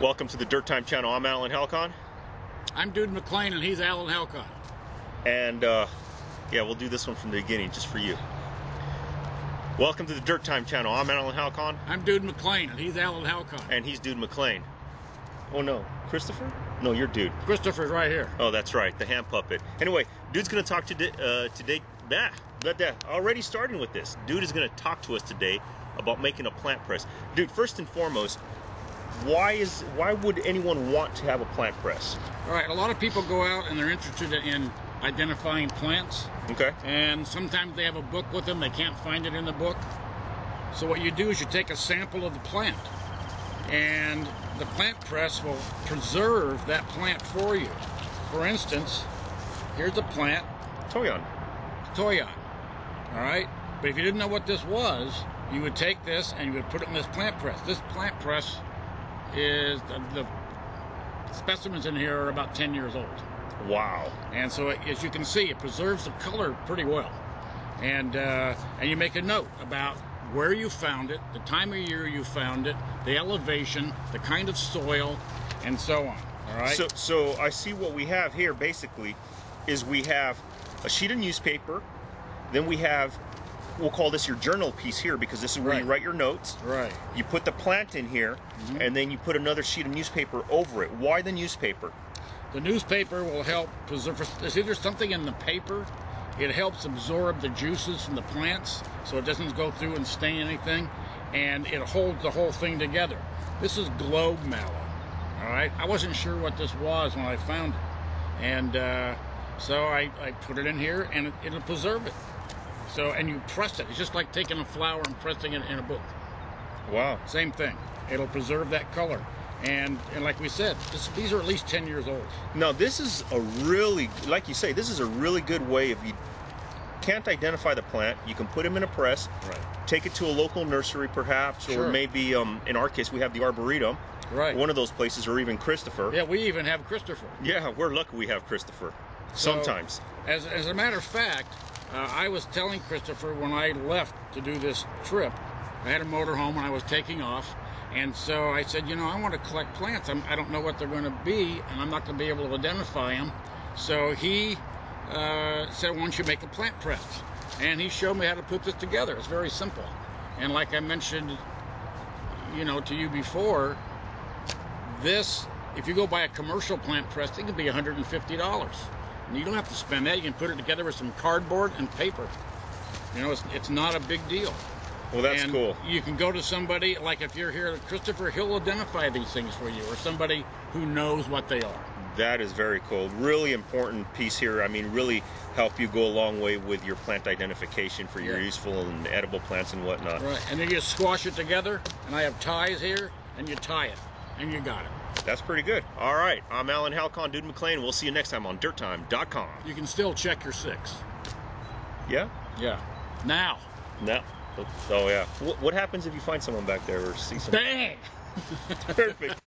Welcome to the Dirt Time channel. I'm Alan Halcon. I'm Dude McLean and he's Alan Halcon. And yeah, we'll do this one from the beginning just for you. Welcome to the Dirt Time channel. I'm Alan Halcon. I'm Dude McLean and he's Alan Halcon. And he's Dude McLean. Oh no, Christopher? No, you're Dude. Christopher's right here. Oh, that's right, the hand puppet. Anyway, Dude's gonna talk today. Already starting with this. Dude is gonna talk to us today about making a plant press. Dude, first and foremost, why would anyone want to have a plant press? All right, a lot of people go out and they're interested in identifying plants. Okay. And sometimes they have a book with them, they can't find it in the book. So what you do is you take a sample of the plant, and the plant press will preserve that plant for you. For instance, here's a plant. Toyon. Toyon. All right? But if you didn't know what this was, you would take this and you would put it in this plant press. This plant press is, the specimens in here are about 10 years old. Wow. And so as you can see, it preserves the color pretty well. And you make a note about where you found it, the time of year you found it, the elevation, the kind of soil, and so on. All right? So I see what we have here basically is we have a sheet of newspaper, then we have, we'll call this your journal piece here because this is where you write your notes. Right. You put the plant in here, and then you put another sheet of newspaper over it. Why the newspaper? The newspaper will help preserve. There's either something in the paper, it helps absorb the juices from the plants so it doesn't go through and stain anything, and it holds the whole thing together. This is globe mallow. All right. I wasn't sure what this was when I found it, and so I put it in here, and it'll preserve it. So, and you press it. It's just like taking a flower and pressing it in a book. Wow. Same thing. It'll preserve that color. And like we said, these are at least 10 years old. Now, this is a really, like you say, this is a really good way. If you can't identify the plant, you can put them in a press, take it to a local nursery perhaps, or maybe, in our case, we have the Arboretum. Right. One of those places, or even Christopher. Yeah, we even have Christopher. Yeah, we're lucky we have Christopher. Sometimes. So, as a matter of fact, I was telling Christopher when I left to do this trip, I had a motorhome and I was taking off, and so I said, you know, I want to collect plants. I don't know what they're going to be, and I'm not going to be able to identify them. So he said, why don't you make a plant press? And he showed me how to put this together. It's very simple. And like I mentioned, you know, to you before, this, if you go buy a commercial plant press, it can be $150. And you don't have to spend that. You can put it together with some cardboard and paper. You know, it's not a big deal. Well, that's cool. You can go to somebody, like if you're here, Christopher, he'll identify these things for you, or somebody who knows what they are. That is very cool. Really important piece here. I mean, really help you go a long way with your plant identification for your useful and edible plants and whatnot. Right, and then you squash it together, and I have ties here, and you tie it, and you got it. That's pretty good. All right, I'm Alan Halcon, Dude McLean. We'll see you next time on DirtTime.com. You can still check your 6. Yeah? Yeah. Now. Oh, yeah. What happens if you find someone back there or see someone? Bang! Perfect.